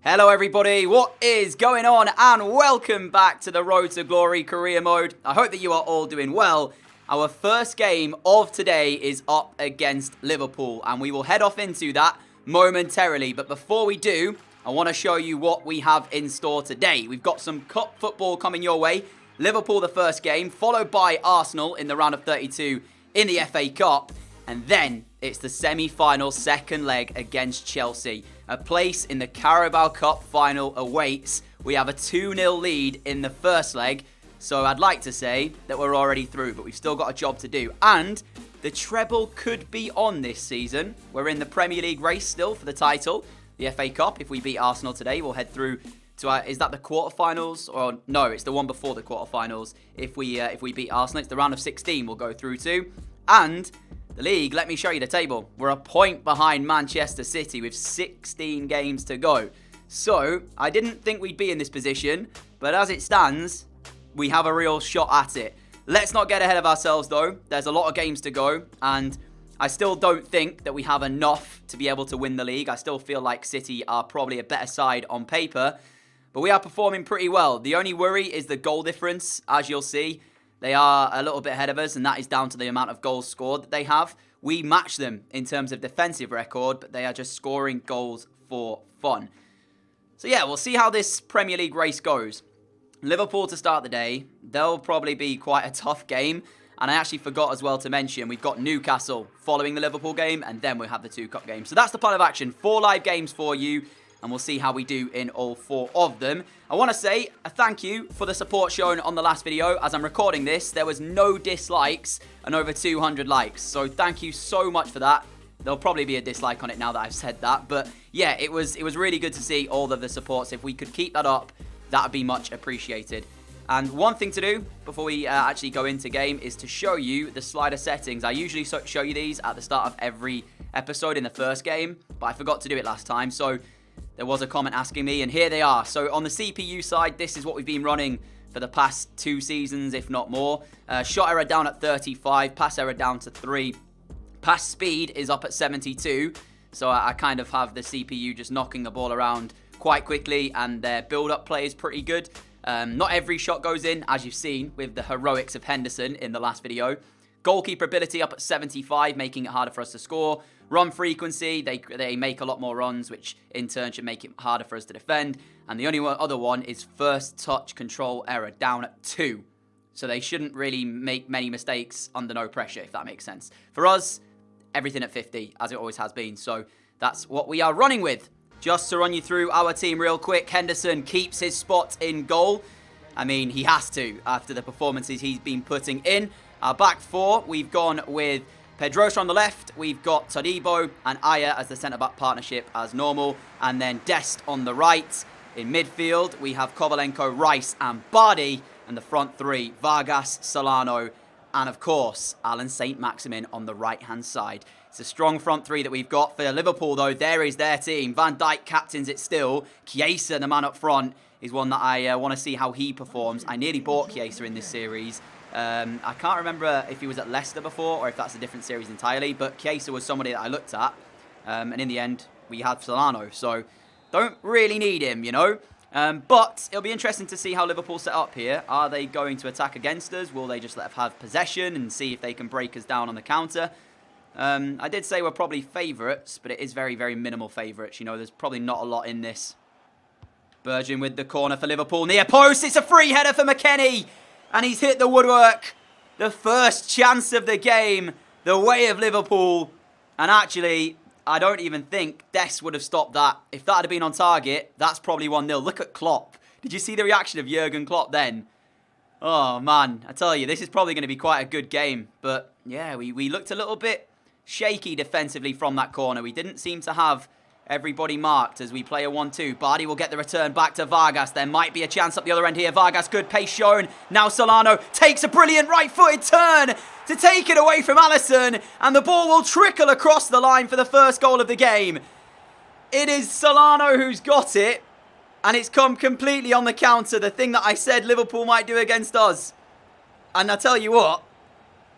Hello everybody, what is going on? And welcome back to the Road to Glory career mode. I hope that you are all doing well. Our first game of today is up against Liverpool and we will head off into that momentarily. But before we do, I want to show you what we have in store today. We've got some cup football coming your way. Liverpool the first game, followed by Arsenal in the round of 32 in the FA Cup. And then it's the semi-final second leg against Chelsea. A place in the Carabao Cup final awaits. We have a 2-0 lead in the first leg. So I'd like to say that we're already through, but we've still got a job to do. And the treble could be on this season. We're in the Premier League race still for the title. The FA Cup, if we beat Arsenal today, we'll head through to, is that the quarterfinals? Or no, it's the one before the quarterfinals. If we beat Arsenal, it's the round of 16 we'll go through to. And the league, let me show you the table. We're a point behind Manchester City with 16 games to go. So, I didn't think we'd be in this position, but as it stands, we have a real shot at it. Let's not get ahead of ourselves though. There's a lot of games to go, and I still don't think that we have enough to be able to win the league. I still feel like City are probably a better side on paper, but we are performing pretty well. The only worry is the goal difference, as you'll see. They are a little bit ahead of us, and that is down to the amount of goals scored that they have. We match them in terms of defensive record, but they are just scoring goals for fun. So yeah, we'll see how this Premier League race goes. Liverpool to start the day. They'll probably be quite a tough game. And I actually forgot as well to mention, we've got Newcastle following the Liverpool game, and then we'll have the 2 cup games. So that's the plan of action. 4 live games for you, and we'll see how we do in all 4 of them. I want to say a thank you for the support shown on the last video. As I'm recording this, there was no dislikes and over 200 likes. So thank you so much for that. There'll probably be a dislike on it now that I've said that. But yeah, it was really good to see all of the supports. If we could keep that up, that would be much appreciated. And one thing to do before we actually go into game is to show you the slider settings. I usually show you these at the start of every episode in the first game, but I forgot to do it last time. So there was a comment asking me, and here they are. So on the CPU side, this is what we've been running for the past 2 seasons, if not more. Shot error down at 35, pass error down to 3. Pass speed is up at 72. So I kind of have the CPU just knocking the ball around quite quickly, and their build-up play is pretty good. Not every shot goes in, as you've seen with the heroics of Henderson in the last video. Goalkeeper ability up at 75, making it harder for us to score. Run frequency, they make a lot more runs, which in turn should make it harder for us to defend. And the only other one is first touch control error, down at 2. So they shouldn't really make many mistakes under no pressure, if that makes sense. For us, everything at 50, as it always has been. So that's what we are running with. Just to run you through our team real quick, Henderson keeps his spot in goal. I mean, he has to after the performances he's been putting in. Our back 4, we've gone with Pedrosa on the left, we've got Todibo and Aya as the centre-back partnership as normal, and then Dest on the right. In midfield, we have Kovalenko, Rice and Bardi, and the front 3, Vargas, Solano, and of course, Alan Saint-Maximin on the right-hand side. It's a strong front 3 that we've got. For Liverpool, though, there is their team. Van Dijk captains it still. Chiesa, the man up front, is one that I want to see how he performs. I nearly bought Chiesa in this series. I can't remember if he was at Leicester before or if that's a different series entirely, but Chiesa was somebody that I looked at, and in the end, we had Solano, so don't really need him, you know. But it'll be interesting to see how Liverpool set up here. Are they going to attack against us? Will they just let us have possession and see if they can break us down on the counter? I did say we're probably favourites, but it is very, very minimal favourites. You know, there's probably not a lot in this. Virgin with the corner for Liverpool. Near post, it's a free header for McKennie. And he's hit the woodwork. The first chance of the game. The way of Liverpool. And actually, I don't even think Dest would have stopped that. If that had been on target, that's probably 1-0. Look at Klopp. Did you see the reaction of Jurgen Klopp then? Oh, man. I tell you, this is probably going to be quite a good game. But, yeah, we looked a little bit shaky defensively from that corner. We didn't seem to have everybody marked as we play a 1-2. Bardi will get the return back to Vargas. There might be a chance up the other end here. Vargas, good pace shown. Now Solano takes a brilliant right-footed turn to take it away from Alisson. And the ball will trickle across the line for the first goal of the game. It is Solano who's got it. And it's come completely on the counter. The thing that I said Liverpool might do against us. And I tell you what,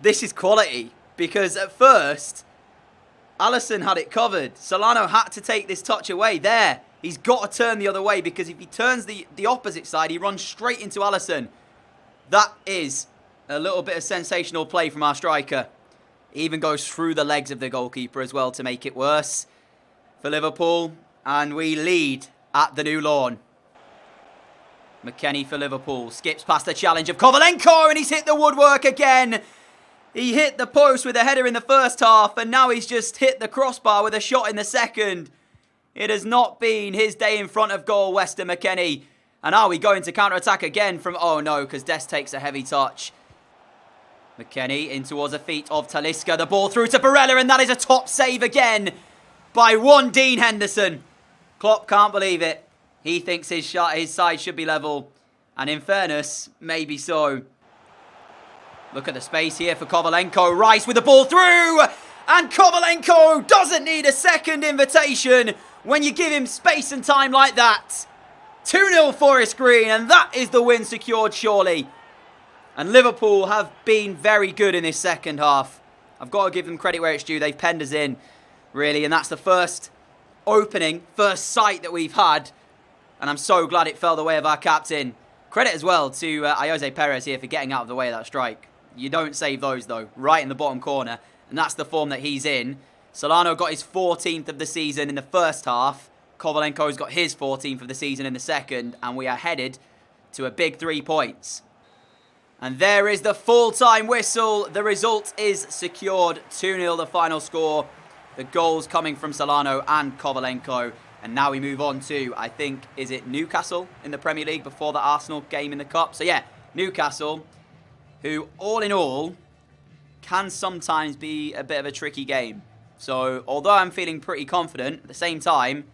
this is quality. Because at first, Alisson had it covered. Solano had to take this touch away. There. He's got to turn the other way, because if he turns the opposite side, he runs straight into Alisson. That is a little bit of sensational play from our striker. He even goes through the legs of the goalkeeper as well to make it worse for Liverpool. And we lead at the New Lawn. McKennie for Liverpool. Skips past the challenge of Kovalenko, and he's hit the woodwork again. He hit the post with a header in the first half, and now he's just hit the crossbar with a shot in the second. It has not been his day in front of goal, Weston McKennie. And are we going to counter-attack again from... Oh, no, because Dest takes a heavy touch. McKennie in towards the feet of Talisca. The ball through to Barella, and that is a top save again by one Dean Henderson. Klopp can't believe it. He thinks his side should be level. And in fairness, maybe so. Look at the space here for Kovalenko. Rice with the ball through. And Kovalenko doesn't need a second invitation when you give him space and time like that. 2-0 Forest Green, and that is the win secured, surely. And Liverpool have been very good in this second half. I've got to give them credit where it's due. They've penned us in, really. And that's the first sight that we've had. And I'm so glad it fell the way of our captain. Credit as well to Ayoze Perez here for getting out of the way of that strike. You don't save those, though. Right in the bottom corner. And that's the form that he's in. Solano got his 14th of the season in the first half. Kovalenko's got his 14th of the season in the second. And we are headed to a big 3 points. And there is the full-time whistle. The result is secured. 2-0 the final score. The goals coming from Solano and Kovalenko. And now we move on to, I think, is it Newcastle in the Premier League before the Arsenal game in the Cup? So yeah, Newcastle, who all in all can sometimes be a bit of a tricky game. So although I'm feeling pretty confident, at the same time,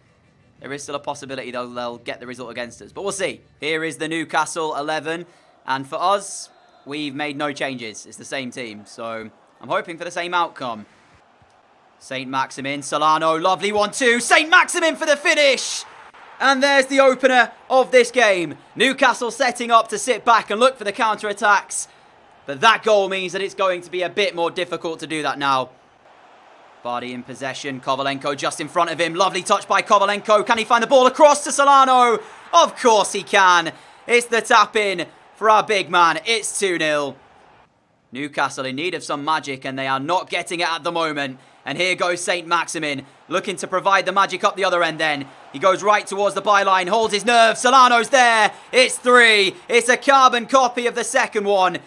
there is still a possibility they'll get the result against us. But we'll see. Here is the Newcastle 11. And for us, we've made no changes. It's the same team. So I'm hoping for the same outcome. St. Maximin, Solano, lovely 1-2. St. Maximin for the finish. And there's the opener of this game. Newcastle setting up to sit back and look for the counter-attacks. But that goal means that it's going to be a bit more difficult to do that now. Vardy in possession. Kovalenko just in front of him. Lovely touch by Kovalenko. Can he find the ball across to Solano? Of course he can. It's the tap-in for our big man. It's 2-0. Newcastle in need of some magic, and they are not getting it at the moment. And here goes St. Maximin, looking to provide the magic up the other end then. He goes right towards the byline, holds his nerve. Solano's there. It's 3. It's a carbon copy of the second one.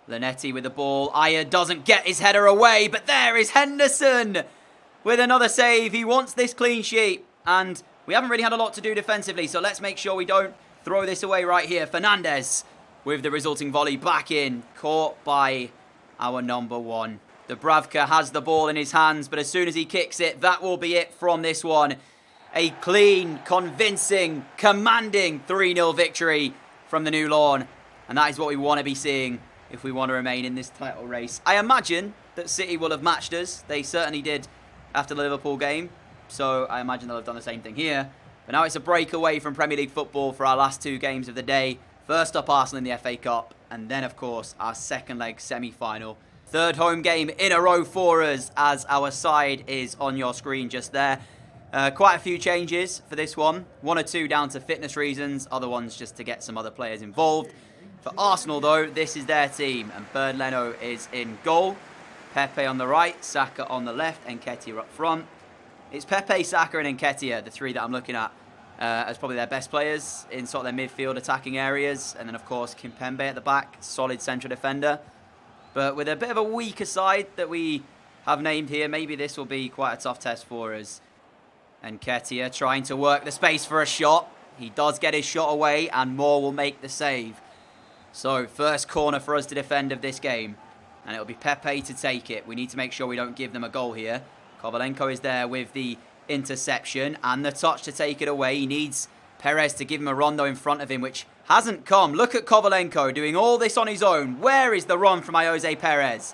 Lanetti with the ball. Ayer doesn't get his header away, but there is Henderson with another save. He wants this clean sheet, and we haven't really had a lot to do defensively, so let's make sure we don't throw this away right here. Fernandez with the resulting volley back in, caught by our number 1. Dubravka has the ball in his hands, but as soon as he kicks it, that will be it from this one. A clean, convincing, commanding 3-0 victory from the New Lawn. And that is what we want to be seeing if we want to remain in this title race. I imagine that City will have matched us. They certainly did after the Liverpool game. So I imagine they'll have done the same thing here. But now it's a break away from Premier League football for our last 2 games of the day. First up, Arsenal in the FA Cup. And then, of course, our second leg semi-final. 3rd home game in a row for us, as our side is on your screen just there. Quite a few changes for this one. 1 or 2 down to fitness reasons. Other ones just to get some other players involved. For Arsenal, though, this is their team. And Bernd Leno is in goal. Pepe on the right, Saka on the left, and Nketiah up front. It's Pepe, Saka, and Nketiah, the 3 that I'm looking at as probably their best players in sort of their midfield attacking areas. And then, of course, Kimpembe at the back, solid central defender. But with a bit of a weaker side that we have named here, maybe this will be quite a tough test for us. And Nketiah trying to work the space for a shot. He does get his shot away, and Moore will make the save. So, first corner for us to defend of this game. And it'll be Pepe to take it. We need to make sure we don't give them a goal here. Kovalenko is there with the interception and the touch to take it away. He needs Perez to give him a rondo in front of him, which hasn't come. Look at Kovalenko doing all this on his own. Where is the run from Ayoze Perez?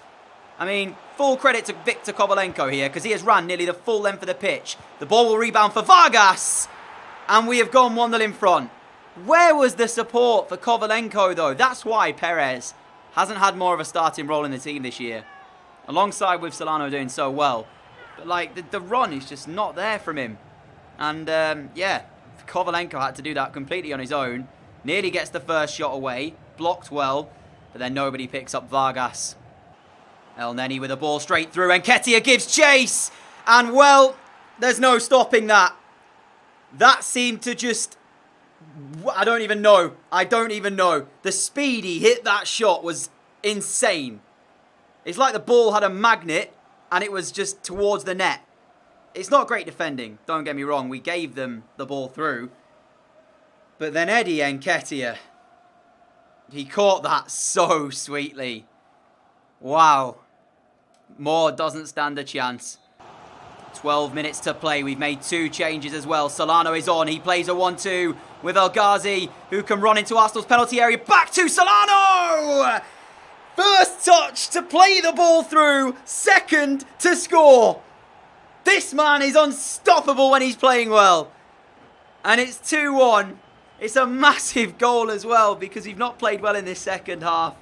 I mean, full credit to Victor Kovalenko here, because he has ran nearly the full length of the pitch. The ball will rebound for Vargas. And we have gone 1-0 in front. Where was the support for Kovalenko, though? That's why Perez hasn't had more of a starting role in the team this year. Alongside with Solano doing so well. But, like, the run is just not there from him. And, yeah, Kovalenko had to do that completely on his own. Nearly gets the first shot away. Blocked well. But then nobody picks up Vargas. El Neni with the ball straight through. And Nketiah gives chase. And, well, there's no stopping that. That seemed to just... I don't even know. I don't even know. The speed he hit that shot was insane. It's like the ball had a magnet and it was just towards the net. It's not great defending, don't get me wrong. We gave them the ball through. But then Eddie Nketiah, he caught that so sweetly. Wow. Moore doesn't stand a chance. 12 minutes to play. We've made 2 changes as well. Solano is on. He plays a 1-2 with El Ghazi, who can run into Arsenal's penalty area. Back to Solano! First touch to play the ball through. Second to score. This man is unstoppable when he's playing well. And it's 2-1. It's a massive goal as well because we've not played well in this second half.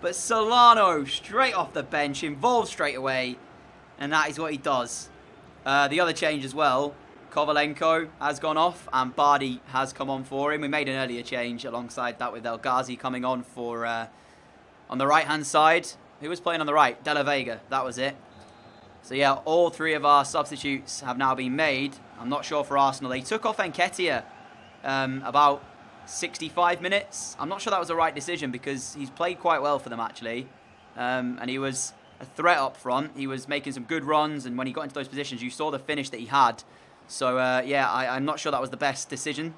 But Solano, straight off the bench, involved straight away. And that is what he does. The other change as well. Kovalenko has gone off and Bardi has come on for him. We made an earlier change alongside that with El Ghazi coming on for on the right-hand side. Who was playing on the right? De La Vega. That was it. So yeah, all 3 of our substitutes have now been made. I'm not sure for Arsenal. They took off Nketiah about 65 minutes. I'm not sure that was the right decision because he's played quite well for them actually. And he was a threat up front. He was making some good runs, and when he got into those positions, you saw the finish that he had. So, yeah, I'm not sure that was the best decision.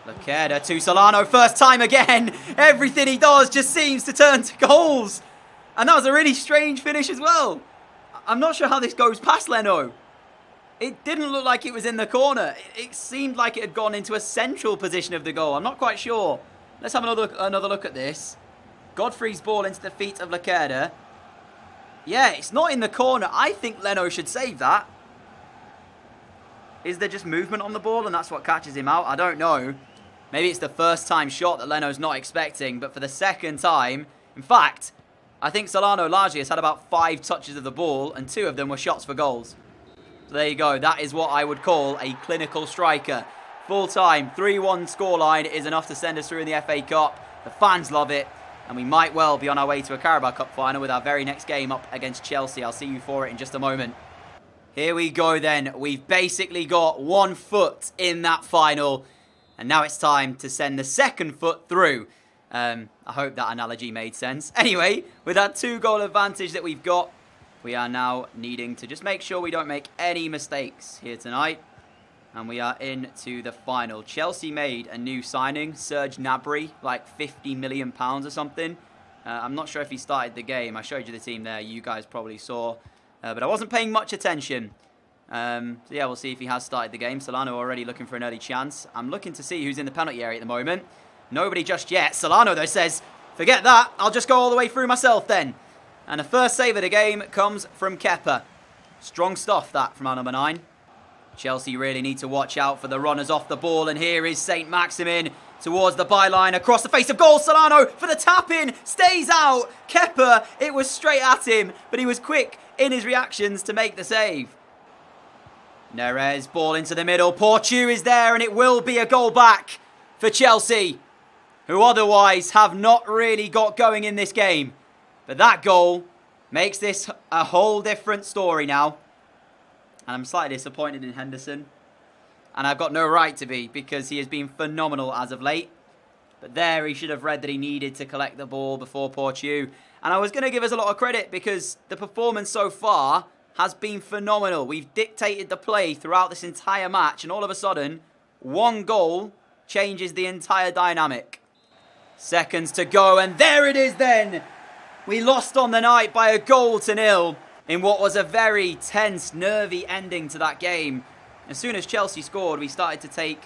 Lacerda to Solano, first time again. Everything he does just seems to turn to goals. And that was a really strange finish as well. I'm not sure how this goes past Leno. It didn't look like it was in the corner. It seemed like it had gone into a central position of the goal. I'm not quite sure. Let's have another look at this. Godfrey's ball into the feet of Lacerda. Yeah, it's not in the corner. I think Leno should save that. Is there just movement on the ball and that's what catches him out? I don't know. Maybe it's the first time shot that Leno's not expecting, but for the second time... In fact, I think Solano largely has had about 5 touches of the ball and 2 of them were shots for goals. So there you go. That is what I would call a clinical striker. Full time, 3-1 scoreline is enough to send us through in the FA Cup. The fans love it. And we might well be on our way to a Carabao Cup final with our very next game up against Chelsea. I'll see you for it in just a moment. Here we go then. We've basically got 1 foot in that final. And now it's time to send the second foot through. I hope that analogy made sense. Anyway, with that 2-goal advantage that we've got, we are now needing to just make sure we don't make any mistakes here tonight. And we are into the final. Chelsea made a new signing, Serge Gnabry, like £50 million or something. I'm not sure if he started the game. I showed you the team there. You guys probably saw. But I wasn't paying much attention. So yeah, we'll see if he has started the game. Solano already looking for an early chance. I'm looking to see who's in the penalty area at the moment. Nobody just yet. Solano, though, says, forget that. I'll just go all the way through myself then. And the first save of the game comes from Kepa. Strong stuff, that, from our number 9. Chelsea really need to watch out for the runners off the ball. And here is St. Maximin towards the byline. Across the face of goal. Solano for the tap-in. Stays out. Kepa, it was straight at him. But he was quick in his reactions to make the save. Neres, ball into the middle. Porteau is there and it will be a goal back for Chelsea, who otherwise have not really got going in this game. But that goal makes this a whole different story now. And I'm slightly disappointed in Henderson. And I've got no right to be because he has been phenomenal as of late. But there he should have read that he needed to collect the ball before Porteau. And I was going to give us a lot of credit because the performance so far has been phenomenal. We've dictated the play throughout this entire match. And all of a sudden, 1 goal changes the entire dynamic. Seconds to go. And there it is then. We lost on the night by 1-0 in what was a very tense, nervy ending to that game. As soon as Chelsea scored, we started to take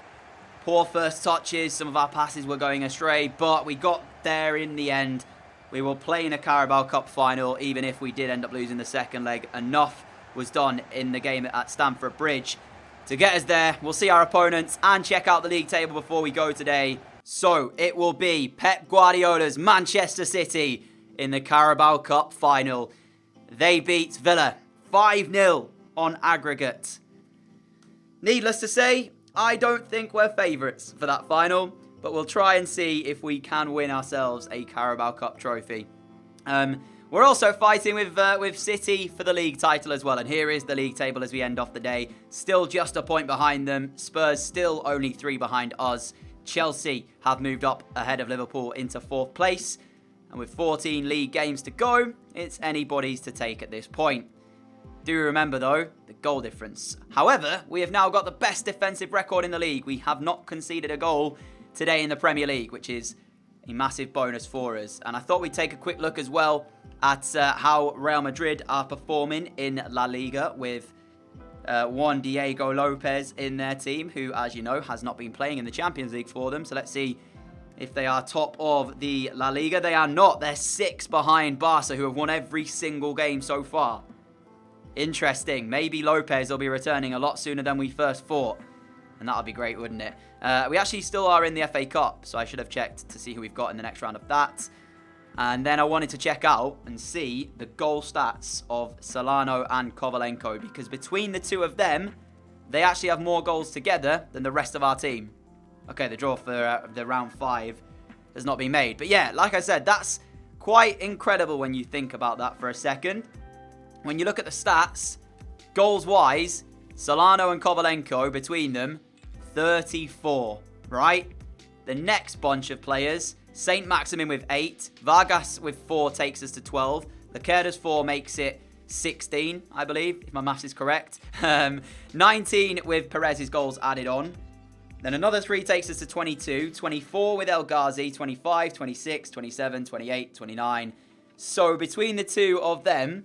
poor first touches. Some of our passes were going astray, but we got there in the end. We will play in a Carabao Cup final, even if we did end up losing the second leg. Enough was done in the game at Stamford Bridge to get us there. We'll see our opponents and check out the league table before we go today. So it will be Pep Guardiola's Manchester City in the Carabao Cup final. They beat Villa 5-0 on aggregate. needless to say, I don't think we're favourites for that final, but we'll try and see if we can win ourselves a Carabao Cup trophy. We're also fighting with City for the league title as well, and here is the league table as we end off the day. Still just a point behind them. Spurs still only 3 behind us. Chelsea have moved up ahead of Liverpool into 4th place, and with 14 league games to go, it's anybody's to take at this point. Do remember, though, the goal difference. However, we have now got the best defensive record in the league. We have not conceded a goal today in the Premier League, which is a massive bonus for us. And I thought we'd take a quick look as well at how Real Madrid are performing in La Liga with one Diego Lopez in their team, who, as you know, has not been playing in the Champions League for them. So let's see if they are top of the La Liga. They are not. They're 6 behind Barca, who have won every single game so far. Interesting. Maybe Lopez will be returning a lot sooner than we first thought. And that would be great, wouldn't it? We actually still are in the FA Cup, so I should have checked to see who we've got in the next round of that. And then I wanted to check out and see the goal stats of Solano and Kovalenko, because between the two of them, they actually have more goals together than the rest of our team. Okay, the draw for the round 5 has not been made. But yeah, like I said, that's quite incredible when you think about that for a second. When you look at the stats, goals-wise, Solano and Kovalenko, between them, 34, right? The next bunch of players, Saint Maximin with 8, Vargas with 4 takes us to 12, Lacerda's 4 makes it 16, I believe, if my maths is correct. 19 with Perez's goals added on. Then another 3 takes us to 22, 24 with El Ghazi, 25, 26, 27, 28, 29. So between the two of them,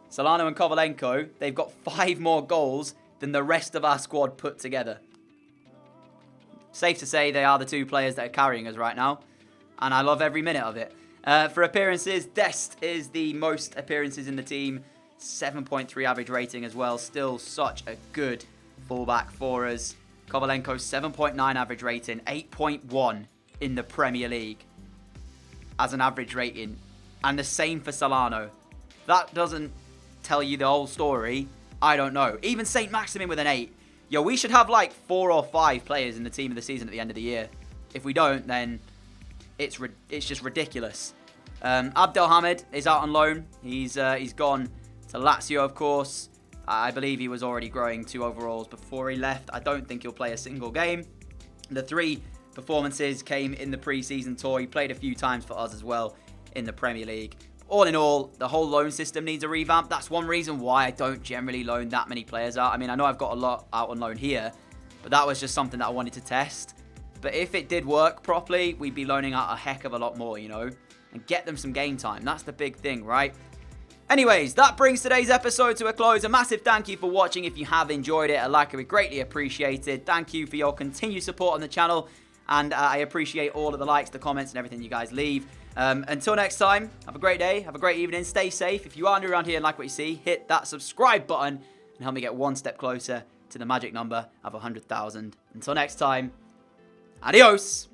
Solano and Kovalenko, they've got 5 more goals than the rest of our squad put together. Safe to say they are the 2 players that are carrying us right now. And I love every minute of it. For appearances, Dest is the most appearances in the team. 7.3 average rating as well. Still such a good fullback for us. Kovalenko, 7.9 average rating. 8.1 in the Premier League as an average rating. And the same for Solano. That doesn't tell you the whole story. I don't know. Even Saint Maximin with an 8. Yo, we should have like 4 or 5 players in the team of the season at the end of the year. If we don't, then it's just ridiculous. Abdelhamid is out on loan. He's gone to Lazio, of course. I believe he was already growing 2 overalls before he left. I don't think he'll play a single game. The 3 performances came in the pre-season tour. He played a few times for us as well in the Premier League. All in all, the whole loan system needs a revamp. That's one reason why I don't generally loan that many players out. I mean, I know I've got a lot out on loan here, but that was just something that I wanted to test. But if it did work properly, we'd be loaning out a heck of a lot more, you know, and get them some game time. That's the big thing, right? Anyways, that brings today's episode to a close. A massive thank you for watching. If you have enjoyed it, a like would be greatly appreciated. Thank you for your continued support on the channel. And I appreciate all of the likes, the comments, and everything you guys leave. Until next time, have a great day, have a great evening, stay safe. If you are new around here and like what you see, hit that subscribe button and help me get one step closer to the magic number of 100,000. Until next time, adios!